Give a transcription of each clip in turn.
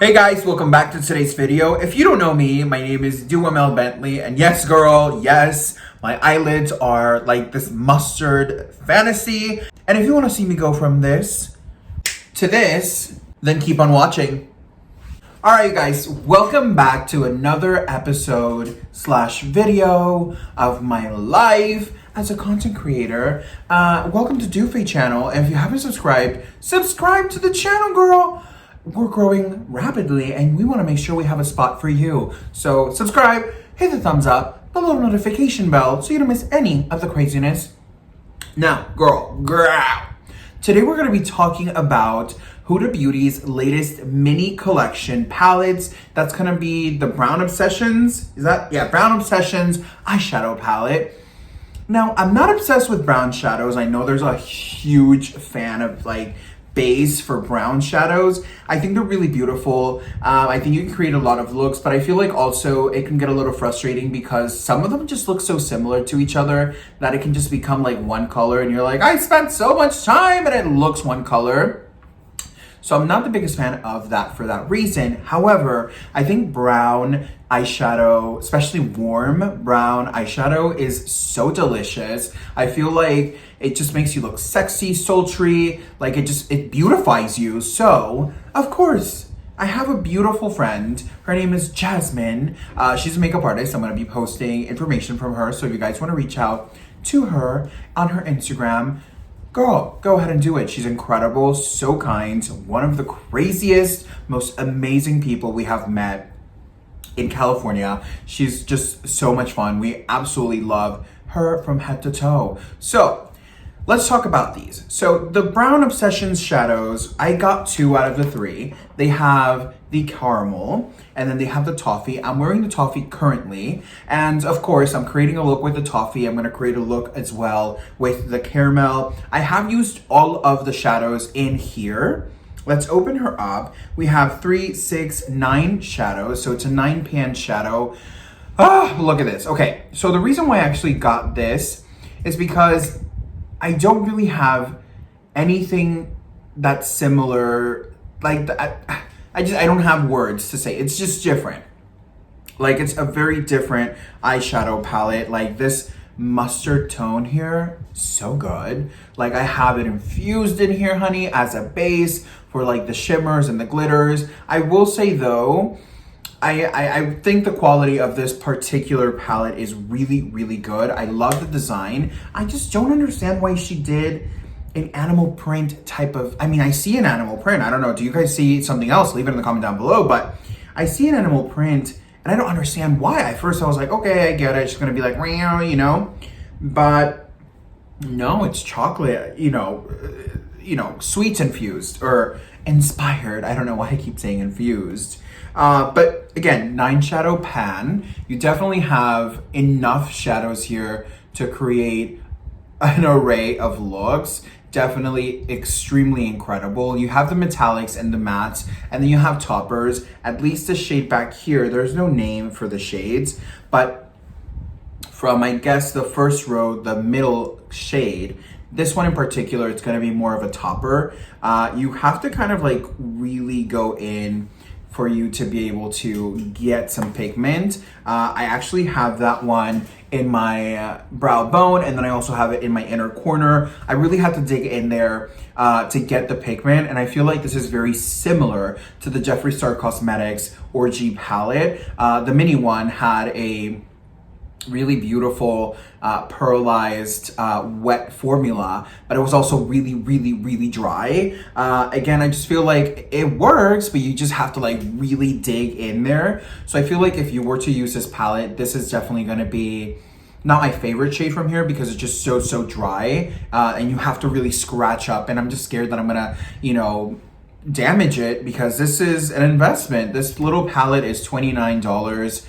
Hey guys, welcome back to today's video. If you don't know me, my name is Duamel Bentley, and yes girl, yes, my eyelids are like this mustard fantasy. And if you want to see me go from this to this, then keep on watching. Alright guys, welcome back to another episode slash video of my life as a content creator. Welcome to Toffee channel, and if you haven't subscribed, subscribe to the channel, girl. We're growing rapidly and we want to make sure we have a spot for you. So subscribe, hit the thumbs up, the little notification bell so you don't miss any of the craziness. Now, girl, today we're going to be talking about Huda Beauty's latest mini collection palettes. That's going to be the Brown Obsessions. Brown Obsessions eyeshadow palette. Now, I'm not obsessed with brown shadows. I know there's a huge fan of like base for brown shadows. I think they're really beautiful. I think you can create a lot of looks, but I feel like also it can get a little frustrating because some of them just look so similar to each other that it can just become like one color and you're like, I spent so much time and it looks one color. So I'm not the biggest fan of that for that reason. However, I think brown eyeshadow, especially warm brown eyeshadow, is so delicious. I feel like it just makes you look sexy, sultry, like it beautifies you. So, of course, I have a beautiful friend. Her name is Jasmine. She's a makeup artist. I'm gonna be posting information from her. So if you guys wanna reach out to her on her Instagram, girl, go ahead and do it. She's incredible, so kind, one of the craziest, most amazing people we have met in California. She's just so much fun. We absolutely love her from head to toe. So let's talk about these. So the Brown Obsessions shadows, I got 2 out of the 3. They have the caramel and then they have the toffee. I'm wearing the toffee currently. And of course, I'm creating a look with the toffee. I'm gonna create a look as well with the caramel. I have used all of the shadows in here. Let's open her up. We have 3, 6, 9 shadows. So it's a 9-pan shadow. Look at this. Okay, so the reason why I actually got this is because I don't really have anything that's similar. Like, I don't have words to say. It's just different. Like, it's a very different eyeshadow palette. Like, this mustard tone here, so good. Like, I have it infused in here, honey, as a base for like the shimmers and the glitters. I will say though, I think the quality of this particular palette is really, really good. I love the design. I just don't understand why she did an animal print type of, I see an animal print. I don't know, do you guys see something else? Leave it in the comment down below, but I see an animal print and I don't understand why. At first I was like, okay, I get it. It's gonna be like, you know, but no, it's chocolate, sweets infused or inspired. I don't know why I keep saying infused. But again, 9 shadow pan. You definitely have enough shadows here to create an array of looks. Definitely extremely incredible. You have the metallics and the mattes, and then you have toppers. At least the shade back here, there's no name for the shades, but from, I guess, the first row, the middle shade, this one in particular, it's gonna be more of a topper. You have to kind of like really go in for you to be able to get some pigment. I actually have that one in my brow bone, and then I also have it in my inner corner. I really had to dig in there to get the pigment, and I feel like this is very similar to the Jeffree Star Cosmetics Orgy palette. The mini one had a really beautiful pearlized wet formula, but it was also really, really, really dry. Again, I just feel like it works, but you just have to like really dig in there. So I feel like if you were to use this palette, this is definitely gonna be not my favorite shade from here because it's just so dry, and you have to really scratch up, and I'm just scared that I'm gonna, damage it because this is an investment. This little palette is $29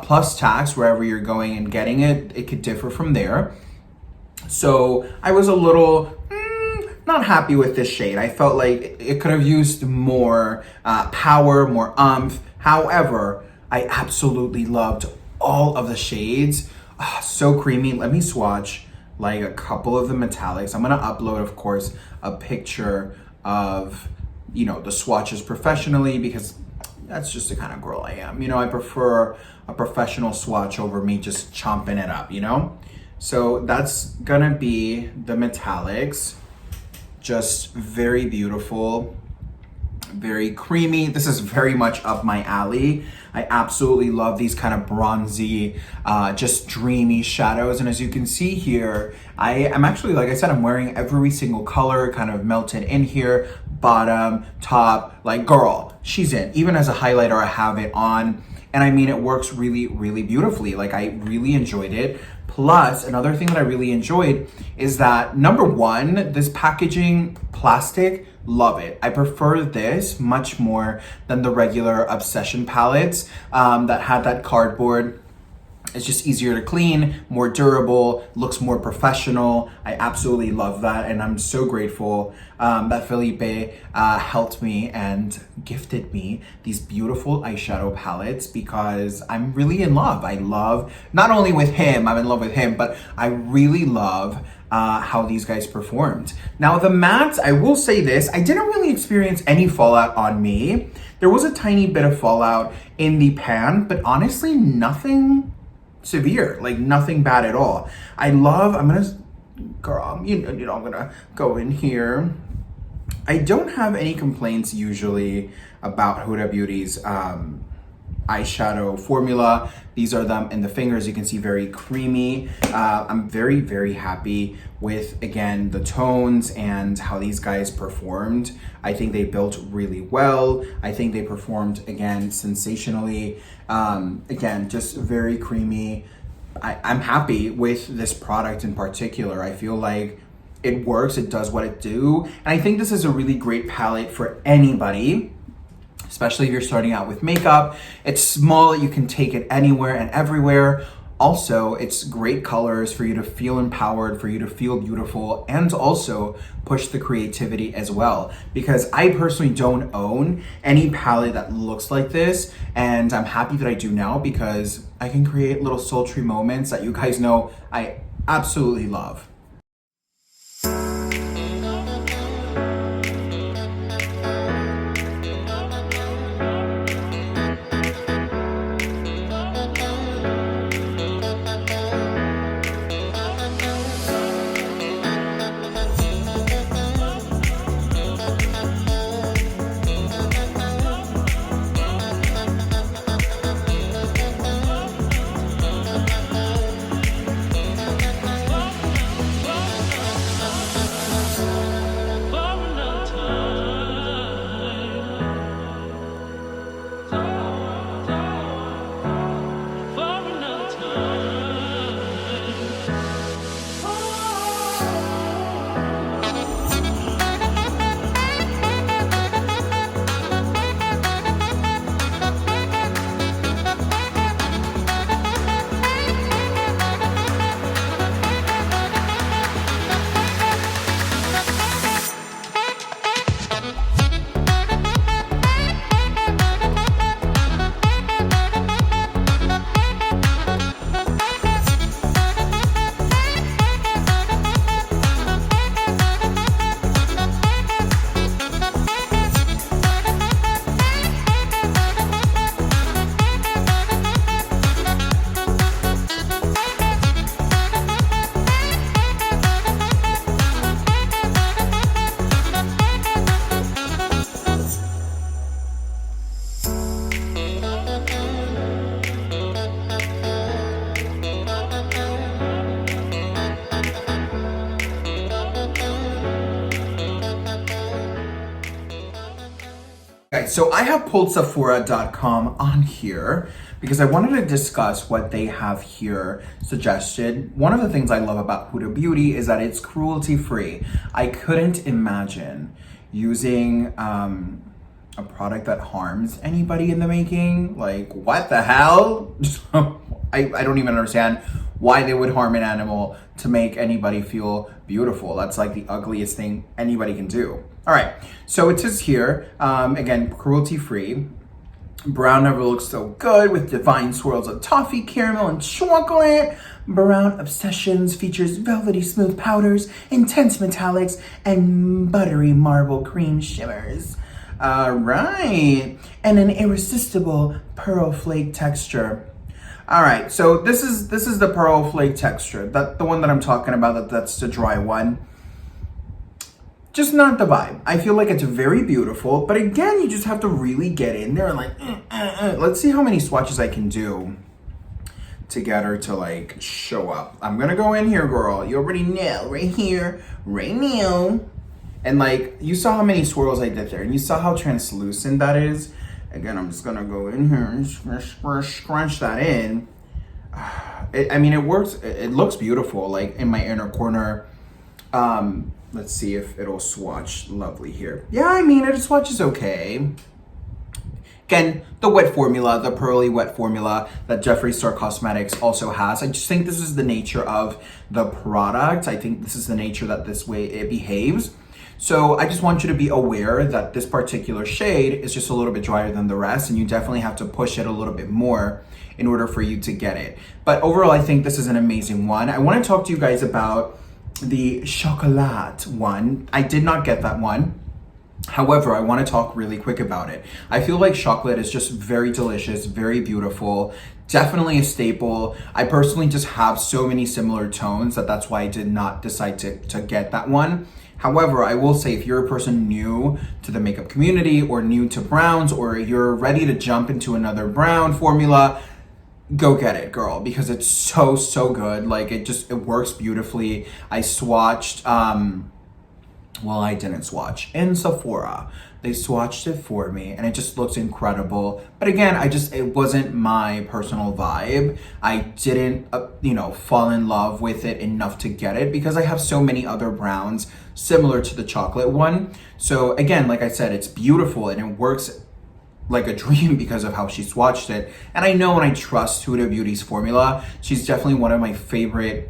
plus tax wherever you're going and getting it. It could differ from there. So I was a little not happy with this shade. I felt like it could have used more power, more oomph. However, I absolutely loved all of the shades. So creamy. Let me swatch like a couple of the metallics. I'm gonna upload, of course, a picture of the swatches professionally because that's just the kind of girl I am. You know, I prefer a professional swatch over me just chomping it up, you know? So that's gonna be the metallics. Just very beautiful, very creamy. This is very much up my alley. I absolutely love these kind of bronzy, just dreamy shadows. And as you can see here, I'm actually, like I said, I'm wearing every single color kind of melted in here, bottom, top, like girl, she's in. Even as a highlighter, I have it on. And I mean, it works really, really beautifully. Like I really enjoyed it. Plus, another thing that I really enjoyed is that number one, this packaging, plastic, love it. I prefer this much more than the regular Obsession palettes that had that cardboard. It's just easier to clean, more durable, looks more professional. I absolutely love that, and I'm so grateful that Felipe helped me and gifted me these beautiful eyeshadow palettes because I'm really in love. I love, not only with him, I'm in love with him, but I really love how these guys performed. Now the mattes, I will say this, I didn't really experience any fallout on me. There was a tiny bit of fallout in the pan, but honestly, nothing severe, like nothing bad at all. I'm gonna go in here. I don't have any complaints usually about Huda Beauty's eyeshadow formula. These are them in the fingers. You can see very creamy. I'm very, very happy with, again, the tones and how these guys performed. I think they built really well. I think they performed, again, sensationally. Again, just very creamy. I'm happy with this product in particular. I feel like it works, it does what it do. And I think this is a really great palette for anybody, especially if you're starting out with makeup. It's small, you can take it anywhere and everywhere. Also, it's great colors for you to feel empowered, for you to feel beautiful, and also push the creativity as well. Because I personally don't own any palette that looks like this, and I'm happy that I do now because I can create little sultry moments that you guys know I absolutely love. Okay, so I have pulled Sephora.com on here because I wanted to discuss what they have here suggested. One of the things I love about Huda Beauty is that it's cruelty-free. I couldn't imagine using a product that harms anybody in the making. Like, what the hell? I don't even understand why they would harm an animal to make anybody feel beautiful. That's like the ugliest thing anybody can do. All right, so it says here, again, cruelty-free. Brown never looks so good with divine swirls of toffee, caramel, and chocolate. Brown Obsessions features velvety smooth powders, intense metallics, and buttery marble cream shimmers. All right. And an irresistible pearl flake texture. All right, so this is the pearl flake texture. The one that I'm talking about, that's the dry one. Just not the vibe. I feel like it's very beautiful, but again, you just have to really get in there and like, let's see how many swatches I can do to get her to like show up. I'm gonna go in here, girl. You already know, right here, right now. And like, you saw how many swirls I did there, and you saw how translucent that is. Again, I'm just gonna go in here and scrunch that in. I mean, it works. It looks beautiful, like in my inner corner. Let's see if it'll swatch lovely here. Yeah, I mean, it swatches okay. Again, the wet formula, the pearly wet formula that Jeffree Star Cosmetics also has. I just think this is the nature of the product. I think this is the nature that this way it behaves. So I just want you to be aware that this particular shade is just a little bit drier than the rest, and you definitely have to push it a little bit more in order for you to get it. But overall, I think this is an amazing one. I want to talk to you guys about the chocolate one. I did not get that one. However, I want to talk really quick about it. I feel like chocolate is just very delicious, very beautiful, definitely a staple. I personally just have so many similar tones that's why I did not decide to get that one. However, I will say if you're a person new to the makeup community or new to browns, or you're ready to jump into another brown formula, go get it, girl, because it's so good. Like, it works beautifully. I swatched, well, I didn't swatch. In Sephora, they swatched it for me, and it just looks incredible. But again, it wasn't my personal vibe. I didn't, fall in love with it enough to get it because I have so many other browns similar to the chocolate one. So again, like I said, it's beautiful and it works like a dream because of how she swatched it. And I know and I trust Huda Beauty's formula. She's definitely one of my favorite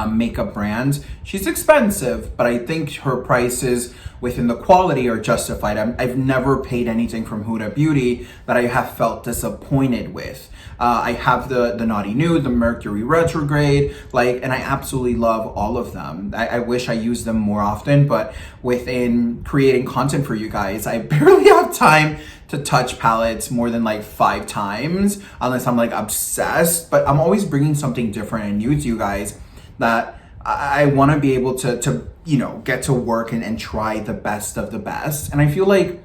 makeup brands. She's expensive, but I think her prices within the quality are justified. I've never paid anything from Huda Beauty that I have felt disappointed with. I have the Naughty Nude, the Mercury Retrograde, and I absolutely love all of them. I wish I used them more often, but within creating content for you guys, I barely have time to touch palettes more than like 5 times, unless I'm like obsessed. But I'm always bringing something different and new to you guys that I want to be able to get to work and try the best of the best. And I feel like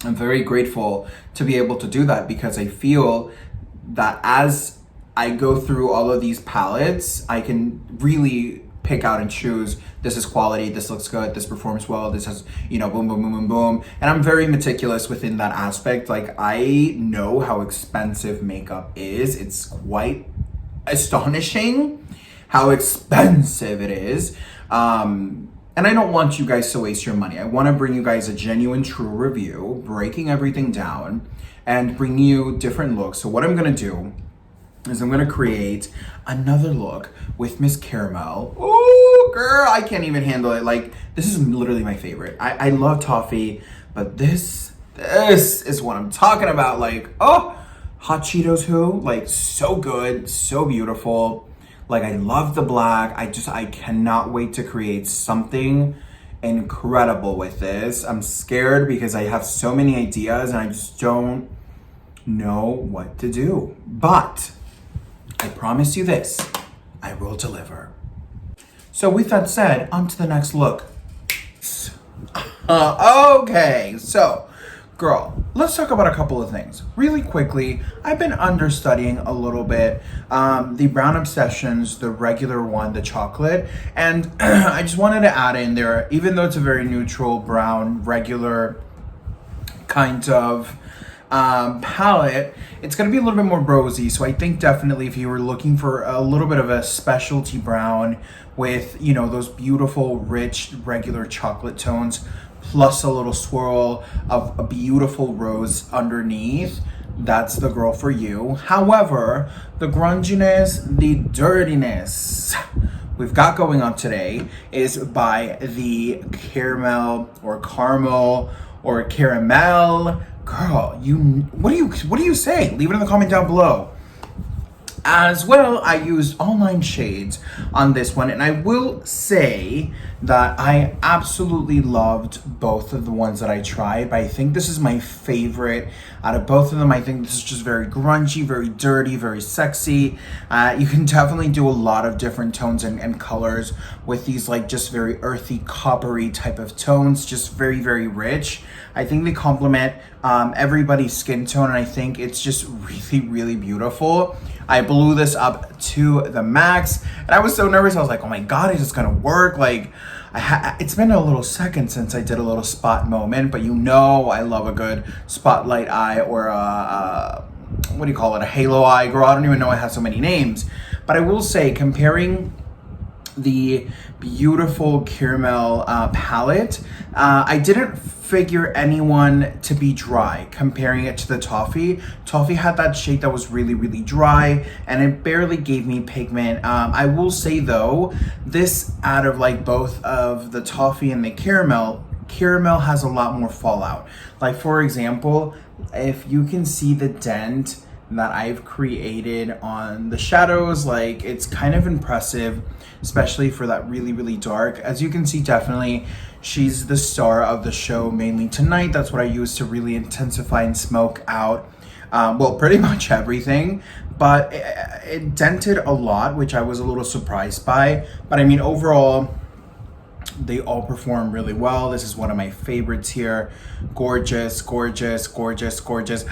I'm very grateful to be able to do that, because I feel that as I go through all of these palettes, I can really pick out and choose, this is quality, this looks good, this performs well, this has, boom, boom, boom, boom, boom. And I'm very meticulous within that aspect. Like, I know how expensive makeup is. It's quite astonishing how expensive it is. And I don't want you guys to waste your money. I want to bring you guys a genuine, true review, breaking everything down and bring you different looks. So what I'm going to do is I'm going to create another look with Miss Caramel. Oh, girl, I can't even handle it. Like, this is literally my favorite. I love toffee, but this is what I'm talking about. Like, oh, Hot Cheetos who? Like, so good, so beautiful. Like, I love the black. I cannot wait to create something incredible with this. I'm scared because I have so many ideas and I just don't know what to do. But I promise you this, I will deliver. So with that said, on to the next look. Okay, so girl, let's talk about a couple of things. Really quickly, I've been understudying a little bit the Brown Obsessions, the regular one, the chocolate, and I just wanted to add in there, even though it's a very neutral brown, regular kind of palette, it's going to be a little bit more rosy. So I think definitely if you were looking for a little bit of a specialty brown with, those beautiful, rich, regular chocolate tones, plus a little swirl of a beautiful rose underneath, that's the girl for you. However, the grunginess, the dirtiness we've got going on today is by the caramel or caramel or caramel. Girl, what do you say? Leave it in the comment down below. As well, I used all 9 shades on this one, and I will say that I absolutely loved both of the ones that I tried, but I think this is my favorite out of both of them. I think this is just very grungy, very dirty, very sexy. You can definitely do a lot of different tones and colors with these, like, just very earthy, coppery type of tones, just very, very rich. I think they complement everybody's skin tone, and I think it's just really, really beautiful. I blew this up to the max, and I was so nervous. I was like, oh my God, is this gonna work? Like, it's been a little second since I did a little spot moment, but you know I love a good spotlight eye, or what do you call it, a halo eye, girl. I don't even know it has so many names. But I will say, comparing the beautiful caramel palette, I didn't figure anyone to be dry. Comparing it to the toffee had that shade that was really, really dry, and it barely gave me pigment. I will say though, this, out of like both of the toffee and the caramel has a lot more fallout. Like, for example, if you can see the dent that I've created on the shadows, like, it's kind of impressive, especially for that really, really dark. As you can see, definitely she's the star of the show, mainly tonight. That's what I use to really intensify and smoke out, well, pretty much everything. But it dented a lot, which I was a little surprised by. But I mean, overall, they all perform really well. This is one of my favorites here. Gorgeous, gorgeous, gorgeous, gorgeous.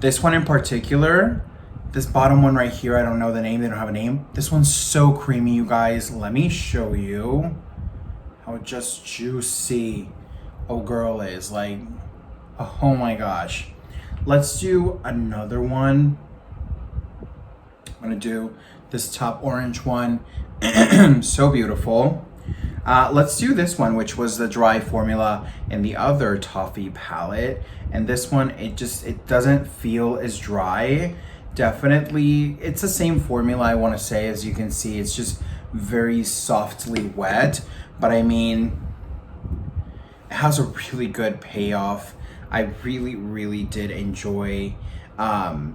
This one in particular, this bottom one right here, I don't know the name, they don't have a name. This one's so creamy, you guys. Let me show you how just juicy oh girl is. Like, oh my gosh. Let's do another one. I'm gonna do this top orange one. So beautiful. Let's do this one, which was the dry formula in the other toffee palette. And this one, it doesn't feel as dry. Definitely, it's the same formula, I want to say. As you can see, it's just very softly wet. But I mean, it has a really good payoff. I really, really did enjoy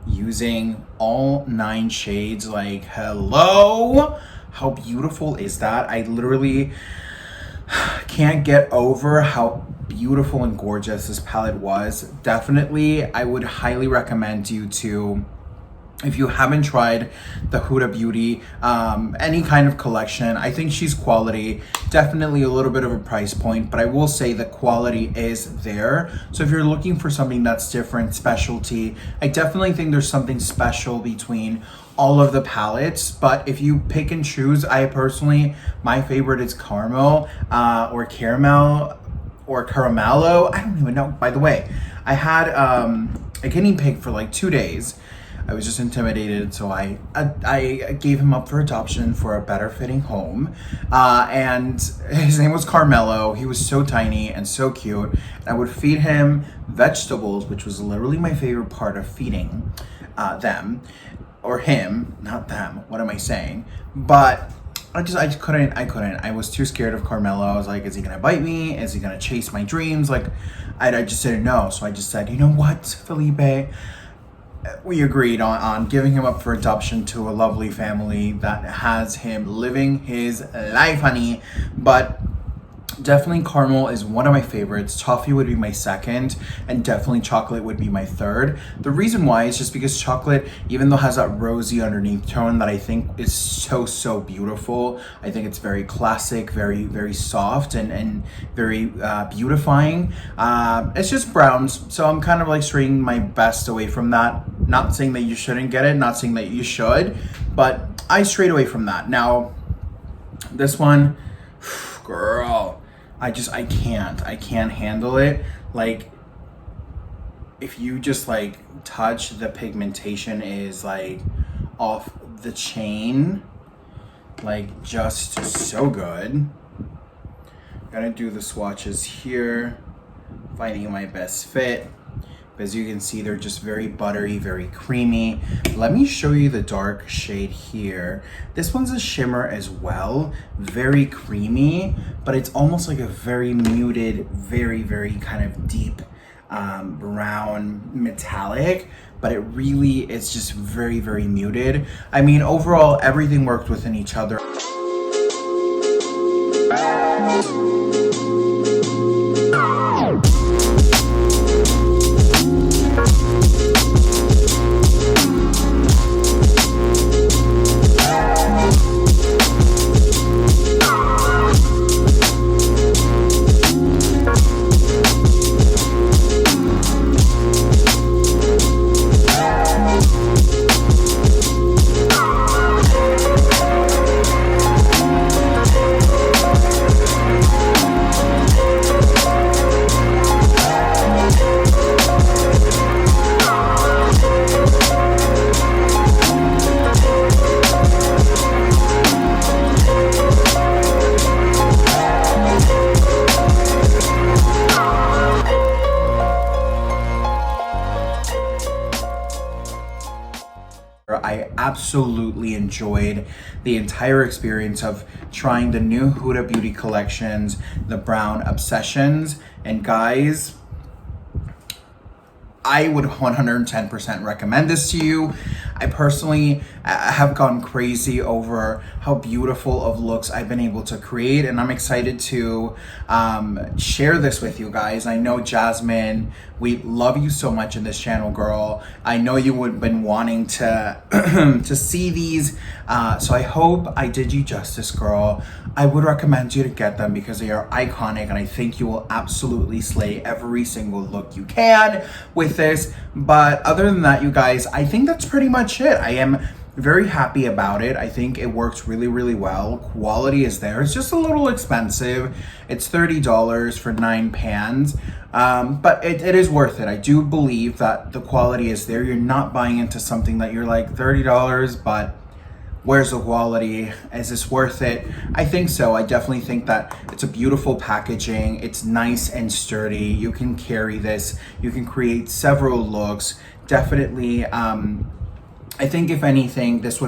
using all 9 shades. Like, hello, how beautiful is that? I literally can't get over how beautiful and gorgeous this palette was. Definitely, I would highly recommend you to, if you haven't tried the Huda Beauty, any kind of collection. I think she's quality. Definitely a little bit of a price point, but I will say the quality is there. So if you're looking for something that's different, specialty, I definitely think there's something special between all of the palettes. But if you pick and choose, I personally, my favorite is caramel, or caramel, or caramello. I don't even know. By the way, I had a guinea pig for like 2 days. I was just intimidated, so I gave him up for adoption for a better fitting home. And his name was Carmelo. He was so tiny and so cute. I would feed him vegetables, which was literally my favorite part of feeding them, or him, not them. What am I saying? But I couldn't. I was too scared of Carmelo. I was like, is he gonna bite me? Is he gonna chase my dreams? Like, I just didn't know. So I just said, you know what, Felipe? We agreed on giving him up for adoption to a lovely family that has him living his life, honey. But definitely caramel is one of my favorites. Toffee would be my second, and definitely chocolate would be my third. The reason why is just because chocolate, even though it has that rosy underneath tone that I think is so beautiful, I think it's very classic, very, very soft, and very beautifying. It's just browns, so I'm kind of like straying my best away from that. Not saying that you shouldn't get it, not saying that you should, but I strayed away from that. Now, this one, girl, I can't handle it. Like, if you just like touch, the pigmentation is like off the chain, like just so good. I'm gonna do the swatches here, finding my best fit. As you can see, they're just very buttery, very creamy. Let me show you the dark shade here. This one's a shimmer as well, very creamy, but it's almost like a very muted, very, very kind of deep brown metallic, but it really is just very, very muted. I mean, overall, everything worked within each other. I absolutely enjoyed the entire experience of trying the new Huda Beauty collections, the Brown Obsessions. And guys, I would 110% recommend this to you. I personally have gone crazy over how beautiful of looks I've been able to create, and I'm excited to share this with you guys. I know, Jasmine, we love you so much in this channel, girl. I know you would have been wanting to to see these, so I hope I did you justice, girl. I would recommend you to get them because they are iconic, and I think you will absolutely slay every single look you can with this. But other than that, you guys, I think that's pretty much it. I am very happy about it. I think it works really, really well. Quality is there. It's just a little expensive. It's $30 for 9 pans, but it is worth it. I do believe that the quality is there. You're not buying into something that you're like, $30, but where's the quality? Is this worth it? I think so. I definitely think that it's a beautiful packaging. It's nice and sturdy. You can carry this. You can create several looks. Definitely, I think if anything, this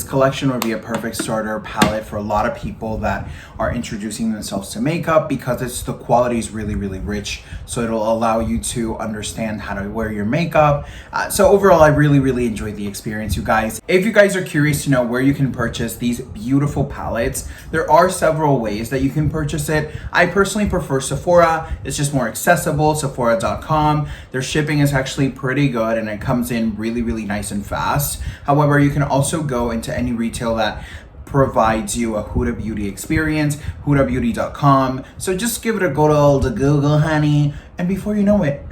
collection would be a perfect starter palette for a lot of people that are introducing themselves to makeup, because the quality is really, really rich. So it'll allow you to understand how to wear your makeup. So overall, I really, really enjoyed the experience, you guys. If you guys are curious to know where you can purchase these beautiful palettes, there are several ways that you can purchase it. I personally prefer Sephora. It's just more accessible, Sephora.com. Their shipping is actually pretty good, and it comes in really, really nice and fast. However, you can also go into any retail that provides you a Huda Beauty experience, hudabeauty.com. So just give it a good old Google, honey, and before you know it,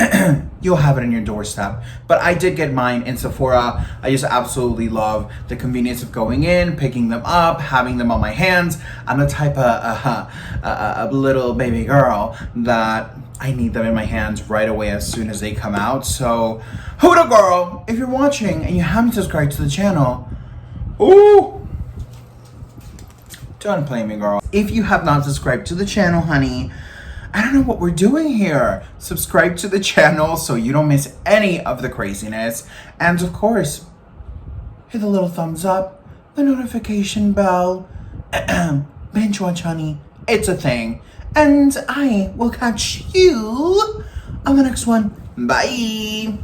you'll have it on your doorstep. But I did get mine in Sephora. I just absolutely love the convenience of going in, picking them up, having them on my hands. I'm the type of little baby girl that I need them in my hands right away as soon as they come out. So, Huda girl, if you're watching and you haven't subscribed to the channel, ooh, don't play me, girl. If you have not subscribed to the channel, honey, I don't know what we're doing here. Subscribe to the channel so you don't miss any of the craziness. And of course, hit the little thumbs up, the notification bell. Binge watch, honey. It's a thing. And I will catch you on the next one. Bye.